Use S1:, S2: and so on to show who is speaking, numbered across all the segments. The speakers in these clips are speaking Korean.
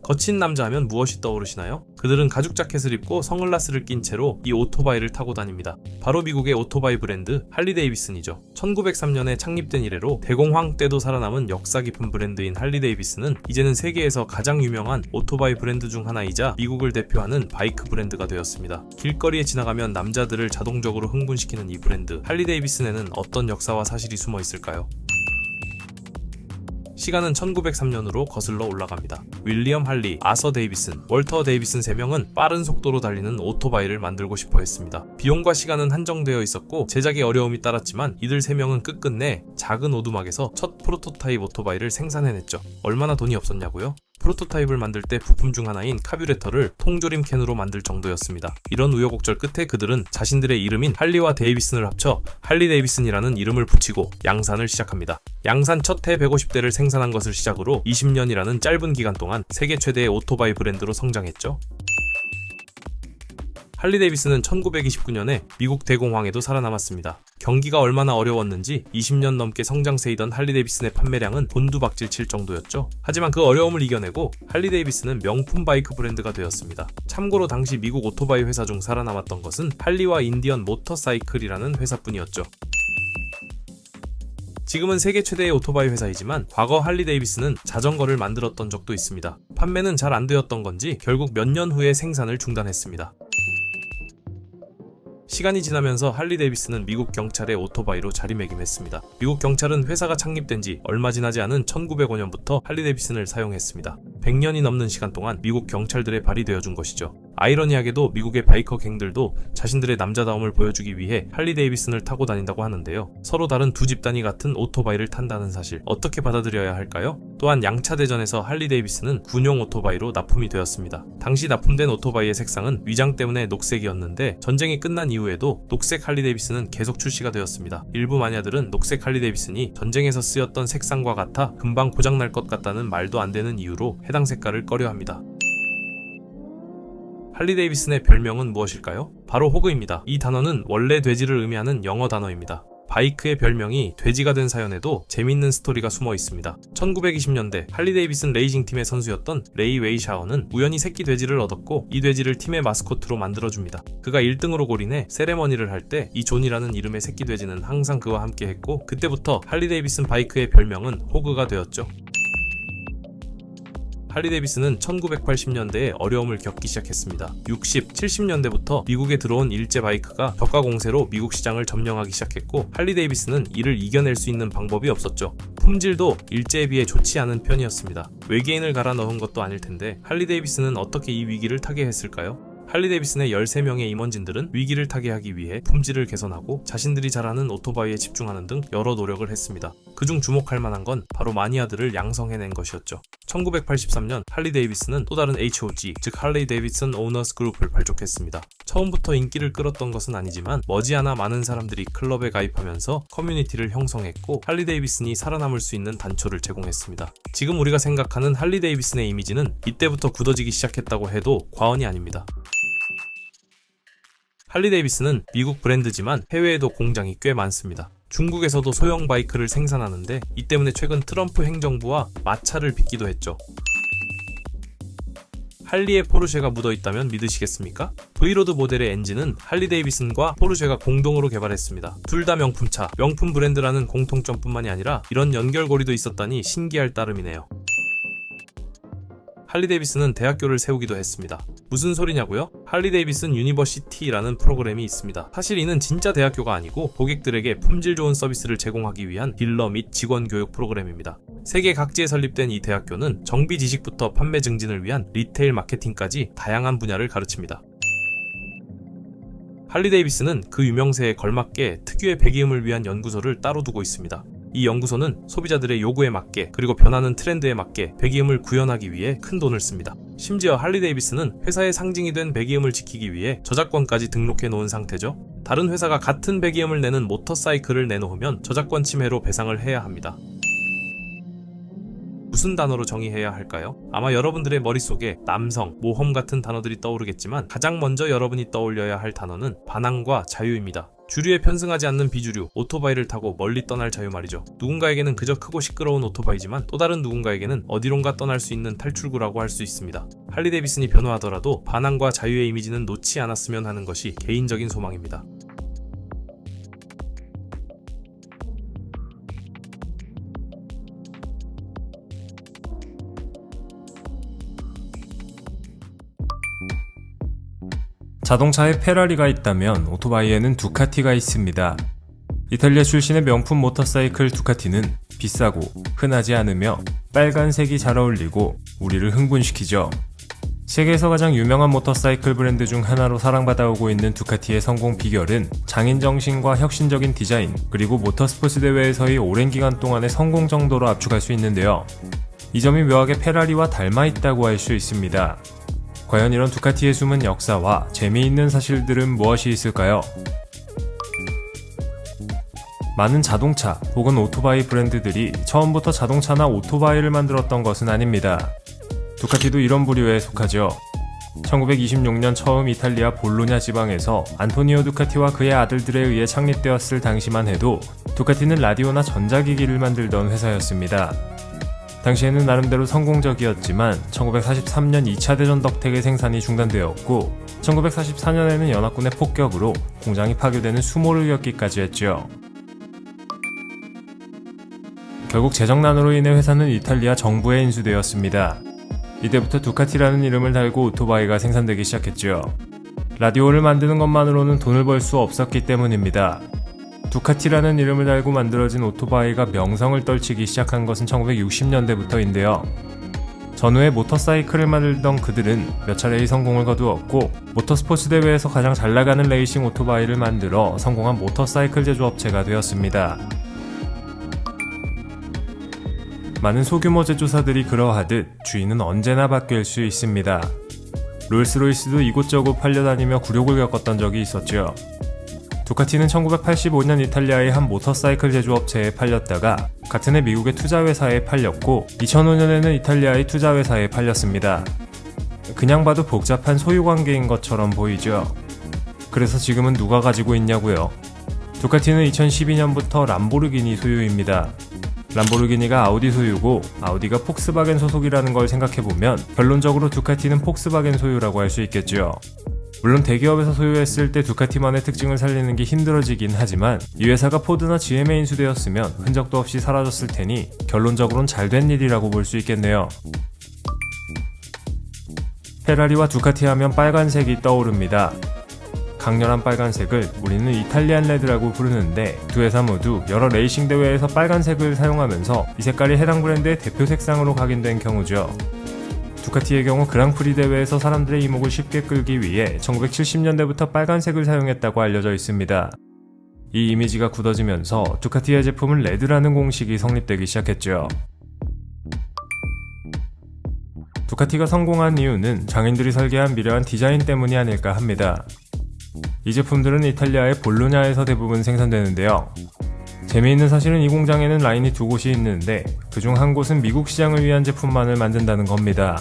S1: 거친 남자 하면 무엇이 떠오르시나요? 그들은 가죽 자켓을 입고 선글라스를 낀 채로 이 오토바이를 타고 다닙니다. 바로 미국의 오토바이 브랜드 할리 데이비슨이죠. 1903년에 창립된 이래로 대공황 때도 살아남은 역사 깊은 브랜드인 할리 데이비슨은 이제는 세계에서 가장 유명한 오토바이 브랜드 중 하나이자 미국을 대표하는 바이크 브랜드가 되었습니다. 길거리에 지나가면 남자들을 자동적으로 흥분시키는 이 브랜드 할리 데이비슨에는 어떤 역사와 사실이 숨어 있을까요? 시간은 1903년으로 거슬러 올라갑니다. 윌리엄 할리, 아서 데이비슨, 월터 데이비슨 3명은 빠른 속도로 달리는 오토바이를 만들고 싶어 했습니다. 비용과 시간은 한정되어 있었고 제작에 어려움이 따랐지만 이들 3명은 끝끝내 작은 오두막에서 첫 프로토타입 오토바이를 생산해냈죠. 얼마나 돈이 없었냐고요? 프로토타입을 만들 때 부품 중 하나인 카뷰레터를 통조림 캔으로 만들 정도였습니다. 이런 우여곡절 끝에 그들은 자신들의 이름인 할리와 데이비슨을 합쳐 할리 데이비슨이라는 이름을 붙이고 양산을 시작합니다. 양산 첫 해 150대를 생산한 것을 시작으로 20년이라는 짧은 기간 동안 세계 최대의 오토바이 브랜드로 성장했죠. 할리 데이비슨은 1929년에 미국 대공황에도 살아남았습니다. 경기가 얼마나 어려웠는지 20년 넘게 성장세이던 할리 데이비슨의 판매량은 곤두박질 칠 정도였죠. 하지만 그 어려움을 이겨내고 할리 데이비슨은 명품 바이크 브랜드가 되었습니다. 참고로 당시 미국 오토바이 회사 중 살아남았던 것은 할리와 인디언 모터사이클이라는 회사뿐이었죠. 지금은 세계 최대의 오토바이 회사이지만 과거 할리 데이비슨은 자전거를 만들었던 적도 있습니다. 판매는 잘 안 되었던 건지 결국 몇 년 후에 생산을 중단했습니다. 시간이 지나면서 할리 데이비슨은 미국 경찰의 오토바이로 자리매김했습니다. 미국 경찰은 회사가 창립된 지 얼마 지나지 않은 1905년부터 할리 데이비슨을 사용했습니다. 100년이 넘는 시간 동안 미국 경찰들의 발이 되어준 것이죠. 아이러니하게도 미국의 바이커 갱들도 자신들의 남자다움을 보여주기 위해 할리 데이비슨을 타고 다닌다고 하는데요. 서로 다른 두 집단이 같은 오토바이를 탄다는 사실 어떻게 받아들여야 할까요? 또한 양차대전에서 할리 데이비슨은 군용 오토바이로 납품이 되었습니다. 당시 납품된 오토바이의 색상은 위장 때문에 녹색이었는데 전쟁이 끝난 이후에도 녹색 할리 데이비슨은 계속 출시가 되었습니다. 일부 마니아들은 녹색 할리 데이비슨이 전쟁에서 쓰였던 색상과 같아 금방 고장날 것 같다는 말도 안 되는 이유로 해당 색깔을 꺼려합니다. 할리 데이비슨의 별명은 무엇일까요? 바로 호그입니다. 이 단어는 원래 돼지를 의미하는 영어 단어입니다. 바이크의 별명이 돼지가 된 사연에도 재밌는 스토리가 숨어 있습니다. 1920년대 할리 데이비슨 레이싱 팀의 선수였던 레이 웨이샤어는 우연히 새끼 돼지를 얻었고 이 돼지를 팀의 마스코트로 만들어줍니다. 그가 1등으로 골인해 세레머니를 할 때 이 존이라는 이름의 새끼 돼지는 항상 그와 함께 했고 그때부터 할리 데이비슨 바이크의 별명은 호그가 되었죠. 할리 데이비슨은 1980년대에 어려움을 겪기 시작했습니다. 60, 70년대부터 미국에 들어온 일제 바이크가 저가 공세로 미국 시장을 점령하기 시작했고 할리 데이비슨은 이를 이겨낼 수 있는 방법이 없었죠. 품질도 일제에 비해 좋지 않은 편이었습니다. 외계인을 갈아 넣은 것도 아닐 텐데 할리 데이비슨은 어떻게 이 위기를 타게 했을까요? 할리 데이비슨의 13명의 임원진들은 위기를 타게 하기 위해 품질을 개선하고 자신들이 잘하는 오토바이에 집중하는 등 여러 노력을 했습니다. 그중 주목할 만한 건 바로 마니아들을 양성해낸 것이었죠. 1983년 할리 데이비슨은 또 다른 HOG, 즉 할리 데이비슨 오너스 그룹을 발족했습니다. 처음부터 인기를 끌었던 것은 아니지만 머지않아 많은 사람들이 클럽에 가입하면서 커뮤니티를 형성했고 할리 데이비슨이 살아남을 수 있는 단초를 제공했습니다. 지금 우리가 생각하는 할리 데이비슨의 이미지는 이때부터 굳어지기 시작했다고 해도 과언이 아닙니다. 할리 데이비슨은 미국 브랜드지만 해외에도 공장이 꽤 많습니다. 중국에서도 소형 바이크를 생산하는데 이 때문에 최근 트럼프 행정부와 마찰을 빚기도 했죠. 할리에 포르쉐가 묻어있다면 믿으시겠습니까? 브이로드 모델의 엔진은 할리 데이비슨과 포르쉐가 공동으로 개발했습니다. 둘 다 명품차, 명품 브랜드라는 공통점뿐만이 아니라 이런 연결고리도 있었다니 신기할 따름이네요. 할리 데이비슨은 대학교를 세우기도 했습니다. 무슨 소리냐고요? 할리 데이비슨 유니버시티라는 프로그램이 있습니다. 사실 이는 진짜 대학교가 아니고 고객들에게 품질 좋은 서비스를 제공하기 위한 딜러 및 직원 교육 프로그램입니다. 세계 각지에 설립된 이 대학교는 정비 지식부터 판매 증진을 위한 리테일 마케팅까지 다양한 분야를 가르칩니다. 할리 데이비슨은 그 유명세에 걸맞게 특유의 배기음을 위한 연구소를 따로 두고 있습니다. 이 연구소는 소비자들의 요구에 맞게 그리고 변하는 트렌드에 맞게 배기음을 구현하기 위해 큰 돈을 씁니다. 심지어 할리 데이비슨은 회사의 상징이 된 배기음을 지키기 위해 저작권까지 등록해 놓은 상태죠. 다른 회사가 같은 배기음을 내는 모터사이클을 내놓으면 저작권 침해로 배상을 해야 합니다. 무슨 단어로 정의해야 할까요? 아마 여러분들의 머릿속에 남성, 모험 같은 단어들이 떠오르겠지만 가장 먼저 여러분이 떠올려야 할 단어는 반항과 자유입니다. 주류에 편승하지 않는 비주류, 오토바이를 타고 멀리 떠날 자유 말이죠. 누군가에게는 그저 크고 시끄러운 오토바이지만 또 다른 누군가에게는 어디론가 떠날 수 있는 탈출구라고 할 수 있습니다. 할리 데이비슨이 변화하더라도 반항과 자유의 이미지는 놓지 않았으면 하는 것이 개인적인 소망입니다.
S2: 자동차에 페라리가 있다면 오토바이에는 두카티가 있습니다. 이탈리아 출신의 명품 모터사이클 두카티는 비싸고 흔하지 않으며 빨간색이 잘 어울리고 우리를 흥분시키죠. 세계에서 가장 유명한 모터사이클 브랜드 중 하나로 사랑받아오고 있는 두카티의 성공 비결은 장인 정신과 혁신적인 디자인, 그리고 모터스포츠 대회에서의 오랜 기간 동안의 성공 정도로 압축할 수 있는데요. 이 점이 묘하게 페라리와 닮아 있다고 할 수 있습니다. 과연 이런 두카티의 숨은 역사와 재미있는 사실들은 무엇이 있을까요? 많은 자동차 혹은 오토바이 브랜드들이 처음부터 자동차나 오토바이를 만들었던 것은 아닙니다. 두카티도 이런 부류에 속하죠. 1926년 처음 이탈리아 볼로냐 지방에서 안토니오 두카티와 그의 아들들에 의해 창립되었을 당시만 해도 두카티는 라디오나 전자기기를 만들던 회사였습니다. 당시에는 나름대로 성공적이었지만 1943년 2차 대전 덕택에 생산이 중단되었고 1944년에는 연합군의 폭격으로 공장이 파괴되는 수모를 겪기까지 했죠. 결국 재정난으로 인해 회사는 이탈리아 정부에 인수되었습니다. 이때부터 두카티라는 이름을 달고 오토바이가 생산되기 시작했죠. 라디오를 만드는 것만으로는 돈을 벌 수 없었기 때문입니다. 두카티라는 이름을 달고 만들어진 오토바이가 명성을 떨치기 시작한 것은 1960년대부터인데요. 전후에 모터사이클을 만들던 그들은 몇 차례의 성공을 거두었고 모터스포츠 대회에서 가장 잘나가는 레이싱 오토바이를 만들어 성공한 모터사이클 제조업체가 되었습니다. 많은 소규모 제조사들이 그러하듯 주인은 언제나 바뀔 수 있습니다. 롤스로이스도 이곳저곳 팔려다니며 굴욕을 겪었던 적이 있었죠. 두카티는 1985년 이탈리아의 한 모터사이클 제조업체에 팔렸다가 같은 해 미국의 투자회사에 팔렸고 2005년에는 이탈리아의 투자회사에 팔렸습니다. 그냥 봐도 복잡한 소유관계인 것처럼 보이죠. 그래서 지금은 누가 가지고 있냐고요? 두카티는 2012년부터 람보르기니 소유입니다. 람보르기니가 아우디 소유고 아우디가 폭스바겐 소속이라는 걸 생각해보면 결론적으로 두카티는 폭스바겐 소유라고 할 수 있겠죠. 물론 대기업에서 소유했을 때 두카티만의 특징을 살리는 게 힘들어지긴 하지만 이 회사가 포드나 GM에 인수되었으면 흔적도 없이 사라졌을 테니 결론적으로는 잘된 일이라고 볼 수 있겠네요. 페라리와 두카티 하면 빨간색이 떠오릅니다. 강렬한 빨간색을 우리는 이탈리안 레드라고 부르는데 두 회사 모두 여러 레이싱 대회에서 빨간색을 사용하면서 이 색깔이 해당 브랜드의 대표 색상으로 각인된 경우죠. 두카티의 경우 그랑프리 대회에서 사람들의 이목을 쉽게 끌기 위해 1970년대부터 빨간색을 사용했다고 알려져 있습니다. 이 이미지가 굳어지면서 두카티의 제품은 레드라는 공식이 성립되기 시작했죠. 두카티가 성공한 이유는 장인들이 설계한 미려한 디자인 때문이 아닐까 합니다. 이 제품들은 이탈리아의 볼로냐에서 대부분 생산되는데요. 재미있는 사실은 이 공장에는 라인이 두 곳이 있는데 그중 한 곳은 미국 시장을 위한 제품만을 만든다는 겁니다.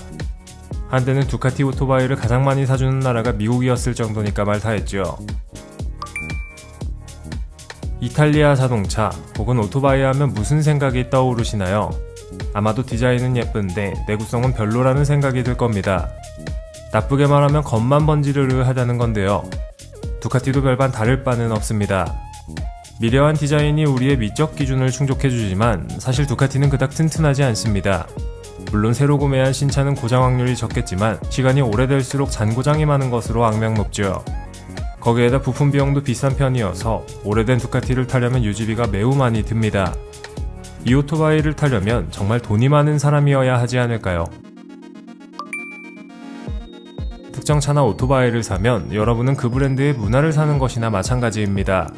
S2: 한때는 두카티 오토바이를 가장 많이 사주는 나라가 미국이었을 정도니까 말 다했죠. 이탈리아 자동차 혹은 오토바이 하면 무슨 생각이 떠오르시나요? 아마도 디자인은 예쁜데 내구성은 별로라는 생각이 들 겁니다. 나쁘게 말하면 겉만 번지르르 하다는 건데요. 두카티도 별반 다를 바는 없습니다. 미려한 디자인이 우리의 미적 기준을 충족해주지만 사실 두카티는 그닥 튼튼하지 않습니다. 물론 새로 구매한 신차는 고장 확률이 적겠지만 시간이 오래될수록 잔고장이 많은 것으로 악명 높죠. 거기에다 부품 비용도 비싼 편이어서 오래된 두카티를 타려면 유지비가 매우 많이 듭니다. 이 오토바이를 타려면 정말 돈이 많은 사람이어야 하지 않을까요? 특정 차나 오토바이를 사면 여러분은 그 브랜드의 문화를 사는 것이나 마찬가지입니다.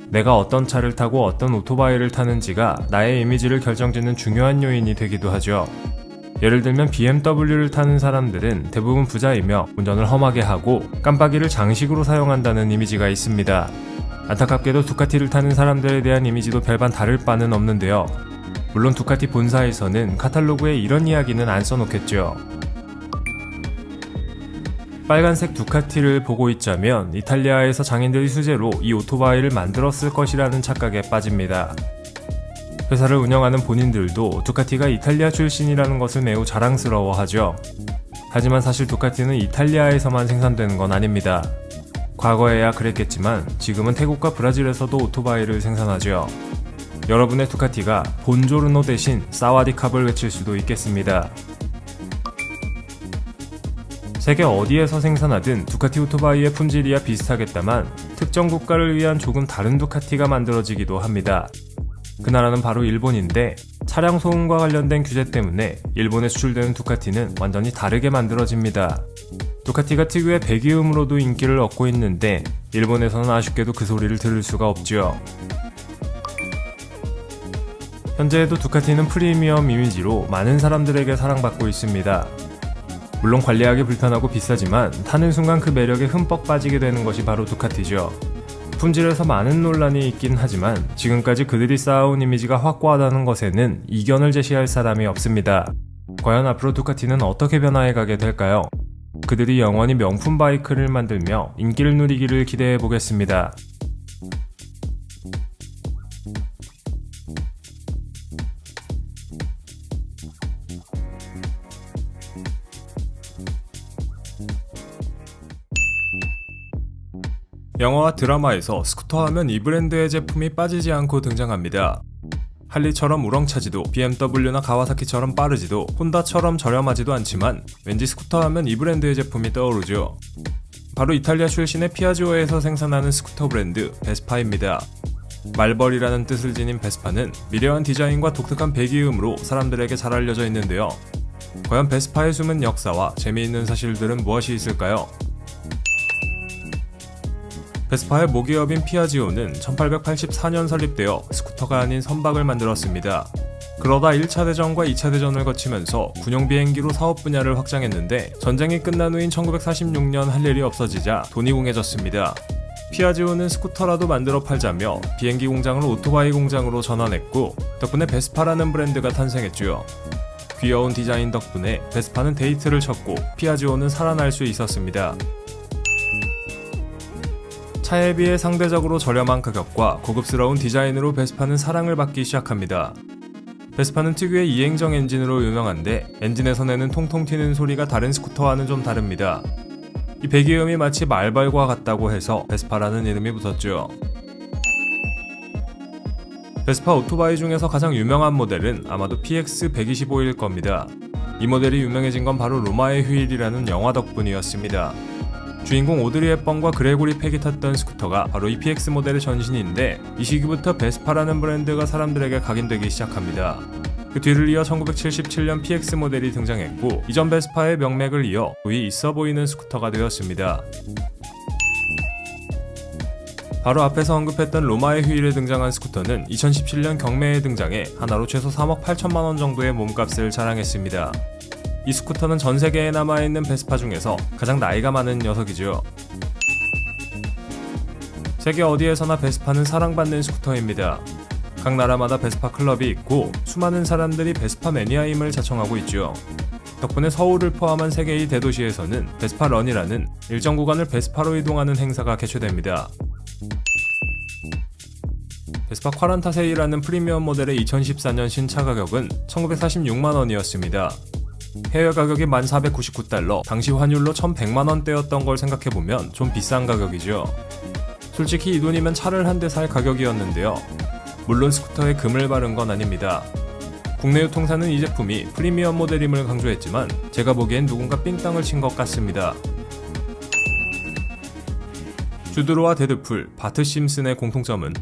S2: 내가 어떤 차를 타고 어떤 오토바이를 타는지가 나의 이미지를 결정짓는 중요한 요인이 되기도 하죠. 예를 들면 BMW를 타는 사람들은 대부분 부자이며 운전을 험하게 하고 깜빡이를 장식으로 사용한다는 이미지가 있습니다. 안타깝게도 두카티를 타는 사람들에 대한 이미지도 별반 다를 바는 없는데요. 물론 두카티 본사에서는 카탈로그에 이런 이야기는 안 써놓겠죠. 빨간색 두카티를 보고 있자면 이탈리아에서 장인들이 수제로 이 오토바이를 만들었을 것이라는 착각에 빠집니다. 회사를 운영하는 본인들도 두카티가 이탈리아 출신이라는 것을 매우 자랑스러워하죠. 하지만 사실 두카티는 이탈리아에서만 생산되는 건 아닙니다. 과거에야 그랬겠지만 지금은 태국과 브라질에서도 오토바이를 생산하죠. 여러분의 두카티가 본조르노 대신 사와디캅을 외칠 수도 있겠습니다. 세계 어디에서 생산하든 두카티 오토바이의 품질이야 비슷하겠다만 특정 국가를 위한 조금 다른 두카티가 만들어지기도 합니다. 그 나라는 바로 일본인데 차량 소음과 관련된 규제 때문에 일본에 수출되는 두카티는 완전히 다르게 만들어집니다. 두카티가 특유의 배기음으로도 인기를 얻고 있는데 일본에서는 아쉽게도 그 소리를 들을 수가 없죠. 현재에도 두카티는 프리미엄 이미지로 많은 사람들에게 사랑받고 있습니다. 물론 관리하기 불편하고 비싸지만 타는 순간 그 매력에 흠뻑 빠지게 되는 것이 바로 두카티죠. 품질에서 많은 논란이 있긴 하지만 지금까지 그들이 쌓아온 이미지가 확고하다는 것에는 이견을 제시할 사람이 없습니다. 과연 앞으로 두카티는 어떻게 변화해가게 될까요? 그들이 영원히 명품 바이크를 만들며 인기를 누리기를 기대해 보겠습니다. 영화와 드라마에서 스쿠터 하면 이 브랜드의 제품이 빠지지 않고 등장합니다. 할리처럼 우렁차지도 BMW나 가와사키처럼 빠르지도 혼다처럼 저렴하지도 않지만 왠지 스쿠터 하면 이 브랜드의 제품이 떠오르죠. 바로 이탈리아 출신의 피아지오에서 생산하는 스쿠터 브랜드 베스파입니다. 말벌이라는 뜻을 지닌 베스파는 미려한 디자인과 독특한 배기음으로 사람들에게 잘 알려져 있는데요. 과연 베스파의 숨은 역사와 재미있는 사실들은 무엇이 있을까요? 베스파의 모기업인 피아지오는 1884년 설립되어 스쿠터가 아닌 선박을 만들었습니다. 그러다 1차 대전과 2차 대전을 거치면서 군용 비행기로 사업 분야를 확장했는데 전쟁이 끝난 후인 1946년 할 일이 없어지자 돈이 궁해졌습니다. 피아지오는 스쿠터라도 만들어 팔자며 비행기 공장을 오토바이 공장으로 전환했고 덕분에 베스파라는 브랜드가 탄생했죠. 귀여운 디자인 덕분에 베스파는 데이트를 쳤고 피아지오는 살아날 수 있었습니다. 차에 비해 상대적으로 저렴한 가격과 고급스러운 디자인으로 베스파는 사랑을 받기 시작합니다. 베스파는 특유의 이행정 엔진으로 유명한데 엔진에서 내는 통통 튀는 소리가 다른 스쿠터와는 좀 다릅니다. 이 배기음이 마치 말벌과 같다고 해서 베스파라는 이름이 붙었죠. 베스파 오토바이 중에서 가장 유명한 모델은 아마도 PX125일 겁니다. 이 모델이 유명해진 건 바로 로마의 휴일이라는 영화 덕분이었습니다. 주인공 오드리 헵번과 그레고리 팩이 탔던 스쿠터가 바로 이 PX 모델의 전신인데 이 시기부터 베스파라는 브랜드가 사람들에게 각인되기 시작합니다. 그 뒤를 이어 1977년 PX 모델이 등장했고 이전 베스파의 명맥을 이어 거의 있어 보이는 스쿠터가 되었습니다. 바로 앞에서 언급했던 로마의 휴일에 등장한 스쿠터는 2017년 경매에 등장해 하나로 최소 3억 8천만 원 정도의 몸값을 자랑했습니다. 이 스쿠터는 전 세계에 남아있는 베스파 중에서 가장 나이가 많은 녀석이죠. 세계 어디에서나 베스파는 사랑받는 스쿠터입니다. 각 나라마다 베스파 클럽이 있고 수많은 사람들이 베스파 매니아임을 자청하고 있죠. 덕분에 서울을 포함한 세계의 대도시에서는 베스파런이라는 일정 구간을 베스파로 이동하는 행사가 개최됩니다. 베스파 쿼란타세이라는 프리미엄 모델의 2014년 신차 가격은 1946만 원이었습니다. 해외 가격이 1,499달러, 당시 환율로 1,100만원대였던 걸 생각해보면 좀 비싼 가격이죠. 솔직히 이 돈이면 차를 한 대 살 가격이었는데요. 물론 스쿠터에 금을 바른 건 아닙니다. 국내 유통사는 이 제품이 프리미엄 모델임을 강조했지만 제가 보기엔 누군가 삥땅을 친 것 같습니다. 주드로와 데드풀, 바트 심슨의 공통점은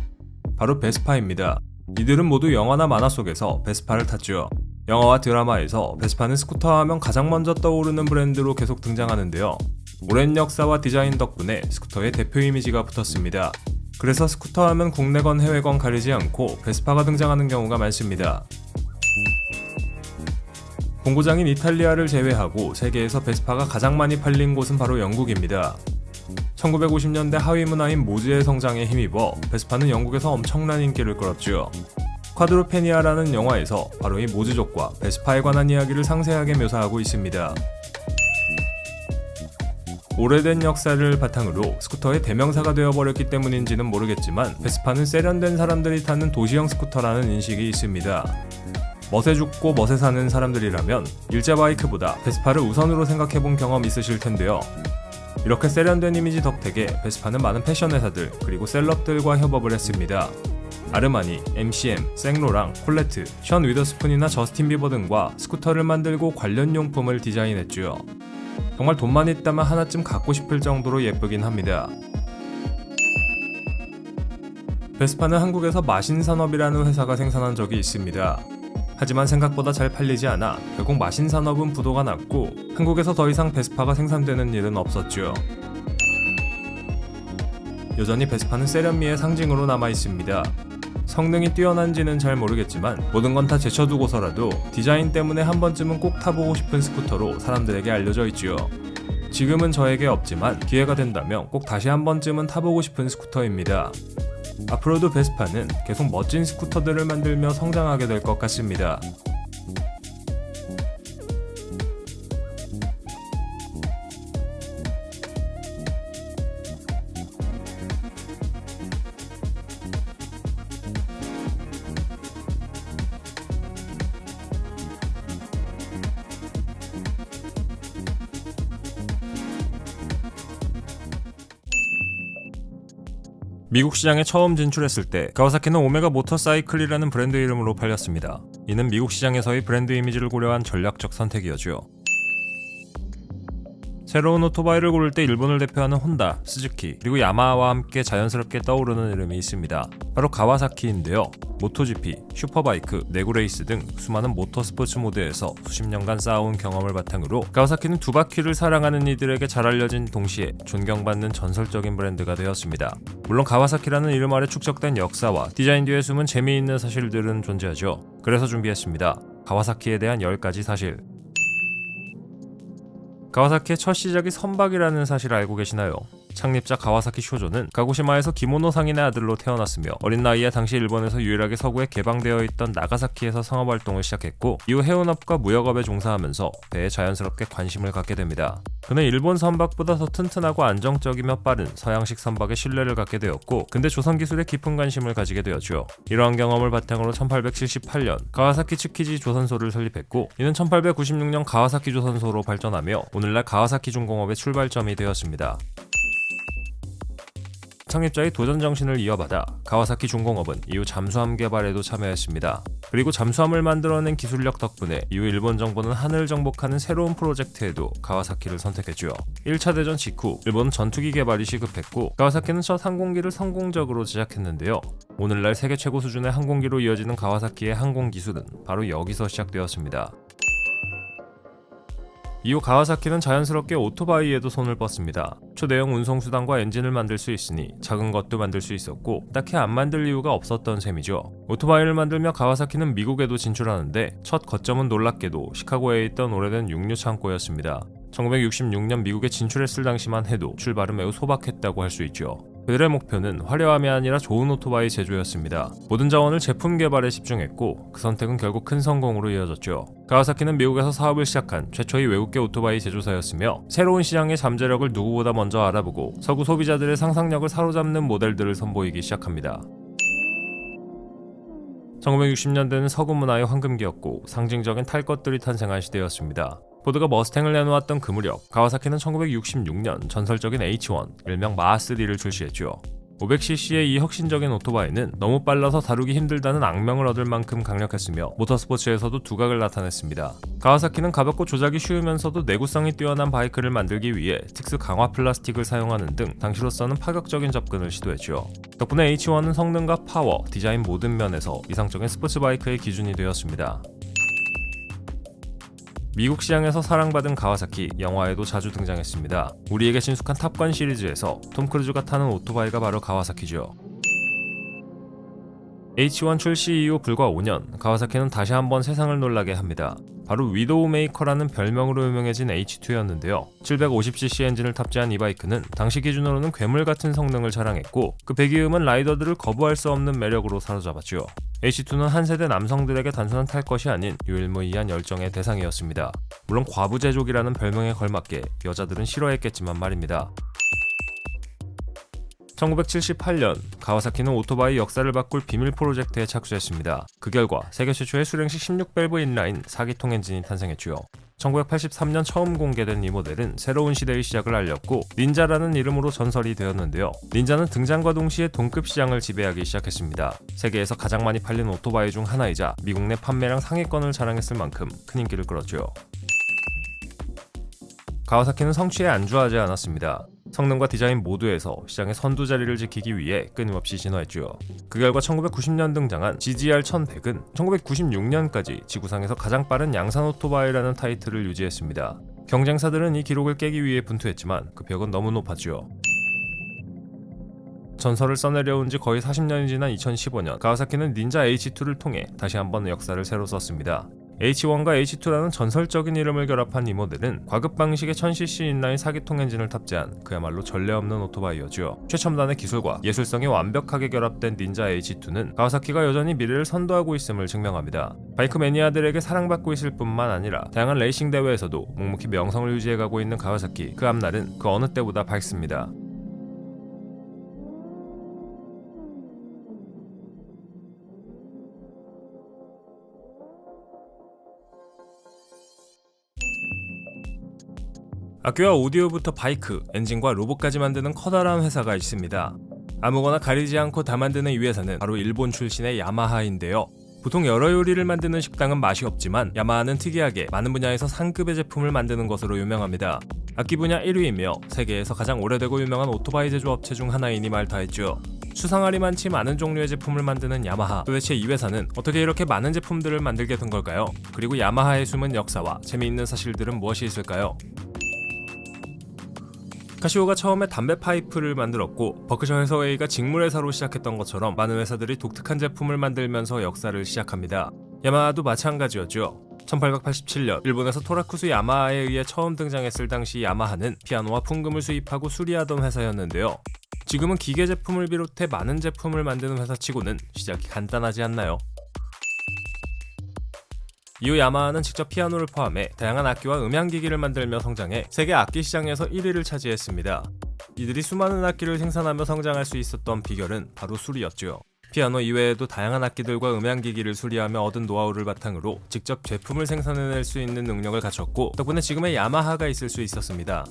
S2: 바로 베스파입니다. 이들은 모두 영화나 만화 속에서 베스파를 탔죠. 영화와 드라마에서 베스파는 스쿠터 하면 가장 먼저 떠오르는 브랜드로 계속 등장하는데요. 오랜 역사와 디자인 덕분에 스쿠터의 대표 이미지가 붙었습니다. 그래서 스쿠터 하면 국내건 해외건 가리지 않고 베스파가 등장하는 경우가 많습니다. 본고장인 이탈리아를 제외하고 세계에서 베스파가 가장 많이 팔린 곳은 바로 영국입니다. 1950년대 하위 문화인 모즈의 성장에 힘입어 베스파는 영국에서 엄청난 인기를 끌었죠. 쿼드로페니아라는 영화에서 바로 이 모즈족과 베스파에 관한 이야기를 상세하게 묘사하고 있습니다. 오래된 역사를 바탕으로 스쿠터의 대명사가 되어버렸기 때문인지는 모르겠지만 베스파는 세련된 사람들이 타는 도시형 스쿠터라는 인식이 있습니다. 멋에 죽고 멋에 사는 사람들이라면 일제 바이크보다 베스파를 우선으로 생각해본 경험 있으실 텐데요. 이렇게 세련된 이미지 덕택에 베스파는 많은 패션 회사들 그리고 셀럽들과 협업을 했습니다. 아르마니, MCM, 생로랑, 콜레트, 션 위더스푼이나 저스틴 비버 등과 스쿠터를 만들고 관련 용품을 디자인했죠. 정말 돈만 있다면 하나쯤 갖고 싶을 정도로 예쁘긴 합니다. 베스파는 한국에서 마신산업이라는 회사가 생산한 적이 있습니다. 하지만 생각보다 잘 팔리지 않아 결국 마신산업은 부도가 났고 한국에서 더 이상 베스파가 생산되는 일은 없었죠. 여전히 베스파는 세련미의 상징으로 남아 있습니다. 성능이 뛰어난지는 잘 모르겠지만 모든 건 다 제쳐두고서라도 디자인 때문에 한 번쯤은 꼭 타보고 싶은 스쿠터로 사람들에게 알려져 있지요. 지금은 저에게 없지만 기회가 된다면 꼭 다시 한 번쯤은 타보고 싶은 스쿠터입니다. 앞으로도 베스파는 계속 멋진 스쿠터들을 만들며 성장하게 될 것 같습니다. 미국 시장에 처음 진출했을 때 가와사키는 오메가 모터사이클이라는 브랜드 이름으로 팔렸습니다. 이는 미국 시장에서의 브랜드 이미지를 고려한 전략적 선택이었죠. 새로운 오토바이를 고를 때 일본을 대표하는 혼다, 스즈키, 그리고 야마하와 함께 자연스럽게 떠오르는 이름이 있습니다. 바로 가와사키인데요. 모토GP, 슈퍼바이크, 내구레이스 등 수많은 모터스포츠 모드에서 수십 년간 쌓아온 경험을 바탕으로 가와사키는 두 바퀴를 사랑하는 이들에게 잘 알려진 동시에 존경받는 전설적인 브랜드가 되었습니다. 물론 가와사키라는 이름 아래 축적된 역사와 디자인 뒤에 숨은 재미있는 사실들은 존재하죠. 그래서 준비했습니다. 가와사키에 대한 10가지 사실. 가와사키의 첫 시작이 선박이라는 사실을 알고 계시나요? 창립자 가와사키 쇼조는 가고시마에서 기모노 상인의 아들로 태어났으며 어린 나이에 당시 일본에서 유일하게 서구에 개방되어 있던 나가사키에서 상업활동을 시작했고 이후 해운업과 무역업에 종사하면서 배에 자연스럽게 관심을 갖게 됩니다. 그는 일본 선박보다 더 튼튼하고 안정적이며 빠른 서양식 선박에 신뢰를 갖게 되었고 근대 조선 기술에 깊은 관심을 가지게 되었죠. 이러한 경험을 바탕으로 1878년 가와사키 츠키지 조선소를 설립했고 이는 1896년 가와사키 조선소로 발전하며 오늘날 가와사키 중공업의 출발점이 되었습니다. 창립자의 도전 정신을 이어받아 가와사키 중공업은 이후 잠수함 개발에도 참여했습니다. 그리고 잠수함을 만들어낸 기술력 덕분에 이후 일본 정부는 하늘을 정복하는 새로운 프로젝트에도 가와사키를 선택했죠. 1차 대전 직후 일본은 전투기 개발이 시급했고 가와사키는 첫 항공기를 성공적으로 제작했는데요. 오늘날 세계 최고 수준의 항공기로 이어지는 가와사키의 항공 기술은 바로 여기서 시작되었습니다. 이후 가와사키는 자연스럽게 오토바이에도 손을 뻗습니다. 초대형 운송수단과 엔진을 만들 수 있으니 작은 것도 만들 수 있었고 딱히 안 만들 이유가 없었던 셈이죠. 오토바이를 만들며 가와사키는 미국에도 진출하는데 첫 거점은 놀랍게도 시카고에 있던 오래된 육류 창고였습니다. 1966년 미국에 진출했을 당시만 해도 출발은 매우 소박했다고 할 수 있죠. 그들의 목표는 화려함이 아니라 좋은 오토바이 제조였습니다. 모든 자원을 제품 개발에 집중했고 그 선택은 결국 큰 성공으로 이어졌죠. 가와사키는 미국에서 사업을 시작한 최초의 외국계 오토바이 제조사였으며 새로운 시장의 잠재력을 누구보다 먼저 알아보고 서구 소비자들의 상상력을 사로잡는 모델들을 선보이기 시작합니다. 1960년대는 서구 문화의 황금기였고 상징적인 탈 것들이 탄생한 시대였습니다. 포드가 머스탱을 내놓았던 그 무렵 가와사키는 1966년 전설적인 H1, 일명 마하3를 출시했죠. 500cc의 이 혁신적인 오토바이는 너무 빨라서 다루기 힘들다는 악명을 얻을 만큼 강력했으며 모터스포츠에서도 두각을 나타냈습니다. 가와사키는 가볍고 조작이 쉬우면서도 내구성이 뛰어난 바이크를 만들기 위해 특수 강화 플라스틱을 사용하는 등 당시로서는 파격적인 접근을 시도했죠. 덕분에 H1은 성능과 파워, 디자인 모든 면에서 이상적인 스포츠 바이크의 기준이 되었습니다. 미국 시장에서 사랑받은 가와사키, 영화에도 자주 등장했습니다. 우리에게 친숙한 탑건 시리즈에서 톰 크루즈가 타는 오토바이가 바로 가와사키죠. H1 출시 이후 불과 5년, 가와사키는 다시 한번 세상을 놀라게 합니다. 바로 위도우 메이커라는 별명으로 유명해진 H2였는데요. 750cc 엔진을 탑재한 이 바이크는 당시 기준으로는 괴물 같은 성능을 자랑했고 그 배기음은 라이더들을 거부할 수 없는 매력으로 사로잡았죠. H2는 한 세대 남성들에게 단순한 탈 것이 아닌 유일무이한 열정의 대상이었습니다. 물론 과부제족이라는 별명에 걸맞게 여자들은 싫어했겠지만 말입니다. 1978년 가와사키는 오토바이 역사를 바꿀 비밀 프로젝트에 착수했습니다. 그 결과 세계 최초의 수랭식 16밸브 인라인 4기통 엔진이 탄생했죠. 1983년 처음 공개된 이 모델은 새로운 시대의 시작을 알렸고 닌자라는 이름으로 전설이 되었는데요. 닌자는 등장과 동시에 동급 시장을 지배하기 시작했습니다. 세계에서 가장 많이 팔린 오토바이 중 하나이자 미국 내 판매량 상위권을 자랑했을 만큼 큰 인기를 끌었죠. 가와사키는 성취에 안주하지 않았습니다. 성능과 디자인 모두에서 시장의 선두 자리를 지키기 위해 끊임없이 진화했죠. 그 결과 1990년 등장한 GGR 1100은 1996년까지 지구상에서 가장 빠른 양산 오토바이라는 타이틀을 유지했습니다. 경쟁사들은 이 기록을 깨기 위해 분투했지만 그 벽은 너무 높았죠. 전설을 써내려온 지 거의 40년이 지난 2015년 가와사키는 닌자 H2를 통해 다시 한번 역사를 새로 썼습니다. H1과 H2라는 전설적인 이름을 결합한 이 모델은 과급 방식의 1000cc 인라인 4기통 엔진을 탑재한 그야말로 전례 없는 오토바이였죠. 최첨단의 기술과 예술성이 완벽하게 결합된 닌자 H2는 가와사키가 여전히 미래를 선도하고 있음을 증명합니다. 바이크 매니아들에게 사랑받고 있을 뿐만 아니라 다양한 레이싱 대회에서도 묵묵히 명성을 유지해가고 있는 가와사키. 그 앞날은 그 어느 때보다 밝습니다. 악기와 오디오부터 바이크, 엔진과 로봇까지 만드는 커다란 회사가 있습니다. 아무거나 가리지 않고 다 만드는 이 회사는 바로 일본 출신의 야마하인데요. 보통 여러 요리를 만드는 식당은 맛이 없지만 야마하는 특이하게 많은 분야에서 상급의 제품을 만드는 것으로 유명합니다. 악기 분야 1위이며 세계에서 가장 오래되고 유명한 오토바이 제조업체 중 하나이니 말 다했죠. 수상하리 많지 많은 종류의 제품을 만드는 야마하. 도대체 이 회사는 어떻게 이렇게 많은 제품들을 만들게 된 걸까요? 그리고 야마하의 숨은 역사와 재미있는 사실들은 무엇이 있을까요? 카시오가 처음에 담배 파이프를 만들었고 버크셔 해서웨이가 직물회사로 시작했던 것처럼 많은 회사들이 독특한 제품을 만들면서 역사를 시작합니다. 야마하도 마찬가지였죠. 1887년 일본에서 토라쿠스 야마하에 의해 처음 등장했을 당시 야마하는 피아노와 풍금을 수입하고 수리하던 회사였는데요. 지금은 기계 제품을 비롯해 많은 제품을 만드는 회사치고는 시작이 간단하지 않나요? 이후 야마하는 직접 피아노를 포함해 다양한 악기와 음향기기를 만들며 성장해 세계 악기 시장에서 1위를 차지했습니다. 이들이 수많은 악기를 생산하며 성장할 수 있었던 비결은 바로 수리였죠. 피아노 이외에도 다양한 악기들과 음향기기를 수리하며 얻은 노하우를 바탕으로 직접 제품을 생산해낼 수 있는 능력을 갖췄고 덕분에 지금의 야마하가 있을 수 있었습니다.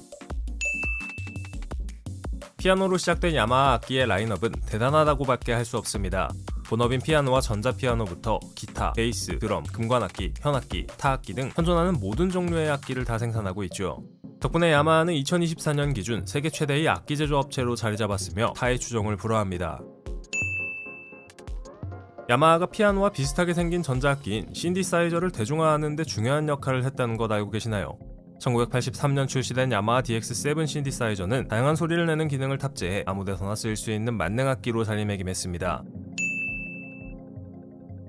S2: 피아노로 시작된 야마하 악기의 라인업은 대단하다고밖에 할 수 없습니다. 본업인 피아노와 전자피아노부터 기타, 베이스, 드럼, 금관악기, 현악기, 타악기 등 현존하는 모든 종류의 악기를 다 생산하고 있죠. 덕분에 야마하는 2024년 기준 세계 최대의 악기 제조업체로 자리 잡았으며 타의 추종을 불허합니다. 야마하가 피아노와 비슷하게 생긴 전자악기인 신디사이저를 대중화하는 데 중요한 역할을 했다는 것 알고 계시나요? 1983년 출시된 야마하 DX7 신디사이저는 다양한 소리를 내는 기능을 탑재해 아무데서나 쓰일 수 있는 만능악기로 자리매김했습니다.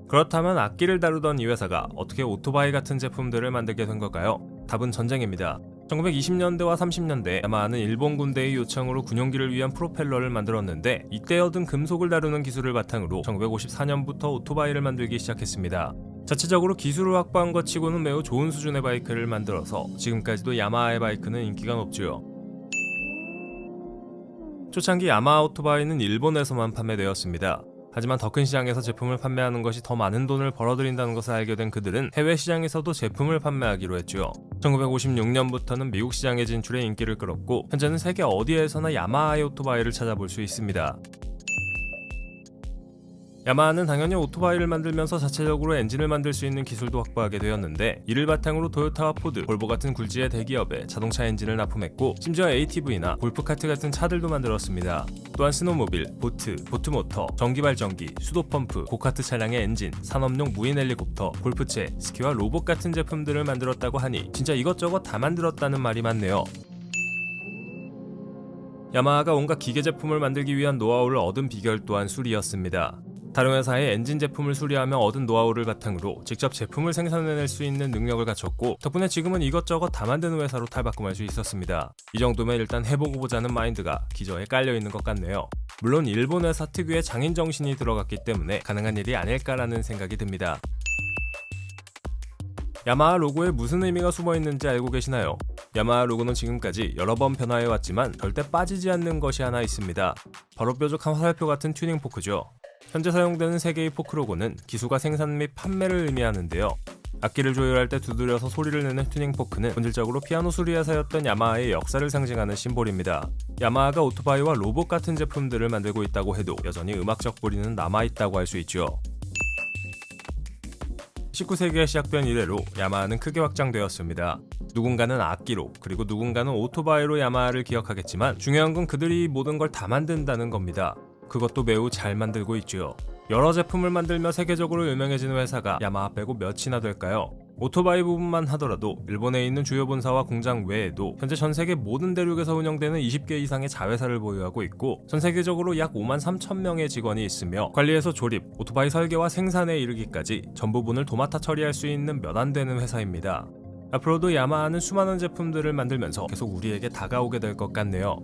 S2: 그렇다면 악기를 다루던 이 회사가 어떻게 오토바이 같은 제품들을 만들게 된 걸까요? 답은 전쟁입니다. 1920년대와 30년대 야마하는 일본 군대의 요청으로 군용기를 위한 프로펠러를 만들었는데 이때 얻은 금속을 다루는 기술을 바탕으로 1954년부터 오토바이를 만들기 시작했습니다. 자체적으로 기술을 확보한 것 치고는 매우 좋은 수준의 바이크를 만들어서 지금까지도 야마하의 바이크는 인기가 높죠. 초창기 야마하 오토바이는 일본에서만 판매되었습니다. 하지만 더 큰 시장에서 제품을 판매하는 것이 더 많은 돈을 벌어들인다는 것을 알게 된 그들은 해외 시장에서도 제품을 판매하기로 했죠. 1956년부터는 미국 시장의 진출에 인기를 끌었고 현재는 세계 어디에서나 야마하의 오토바이를 찾아볼 수 있습니다. 야마하는 당연히 오토바이를 만들면서 자체적으로 엔진을 만들 수 있는 기술도 확보하게 되었는데 이를 바탕으로 토요타와 포드, 볼보 같은 굴지의 대기업에 자동차 엔진을 납품했고 심지어 ATV나 골프카트 같은 차들도 만들었습니다. 또한 스노모빌, 보트, 보트모터, 전기발전기, 수도펌프, 고카트 차량의 엔진, 산업용 무인 헬리콥터, 골프채, 스키와 로봇 같은 제품들을 만들었다고 하니 진짜 이것저것 다 만들었다는 말이 많네요. 야마하가 온갖 기계 제품을 만들기 위한 노하우를 얻은 비결 또한 수리였습니다. 다른 회사의 엔진 제품을 수리하며 얻은 노하우를 바탕으로 직접 제품을 생산해낼 수 있는 능력을 갖췄고, 덕분에 지금은 이것저것 다 만드는 회사로 탈바꿈할 수 있었습니다. 이 정도면 일단 해보고 보자는 마인드가 기저에 깔려있는 것 같네요. 물론 일본 회사 특유의 장인 정신이 들어갔기 때문에 가능한 일이 아닐까라는 생각이 듭니다. 야마하 로고에 무슨 의미가 숨어있는지 알고 계시나요? 야마하 로고는 지금까지 여러 번 변화해왔지만 절대 빠지지 않는 것이 하나 있습니다. 바로 뾰족한 화살표 같은 튜닝 포크죠. 현재 사용되는 3개의 포크 로고는 기수가 생산 및 판매를 의미하는데요. 악기를 조율할 때 두드려서 소리를 내는 튜닝 포크는 본질적으로 피아노 수리 회사였던 야마하의 역사를 상징하는 심볼입니다. 야마하가 오토바이와 로봇 같은 제품들을 만들고 있다고 해도 여전히 음악적 뿌리는 남아있다고 할 수 있죠. 19세기에 시작된 이래로 야마하는 크게 확장되었습니다. 누군가는 악기로, 그리고 누군가는 오토바이로 야마하를 기억하겠지만 중요한 건 그들이 모든 걸 다 만든다는 겁니다. 그것도 매우 잘 만들고 있죠. 여러 제품을 만들며 세계적으로 유명해지는 회사가 야마하 빼고 몇이나 될까요? 오토바이 부분만 하더라도 일본에 있는 주요 본사와 공장 외에도 현재 전 세계 모든 대륙에서 운영되는 20개 이상의 자회사를 보유하고 있고, 전 세계적으로 약 53,000명의 직원이 있으며 관리에서 조립, 오토바이 설계와 생산에 이르기까지 전 부분을 도맡아 처리할 수 있는 몇 안 되는 회사입니다. 앞으로도 야마하는 수많은 제품들을 만들면서 계속 우리에게 다가오게 될 것 같네요.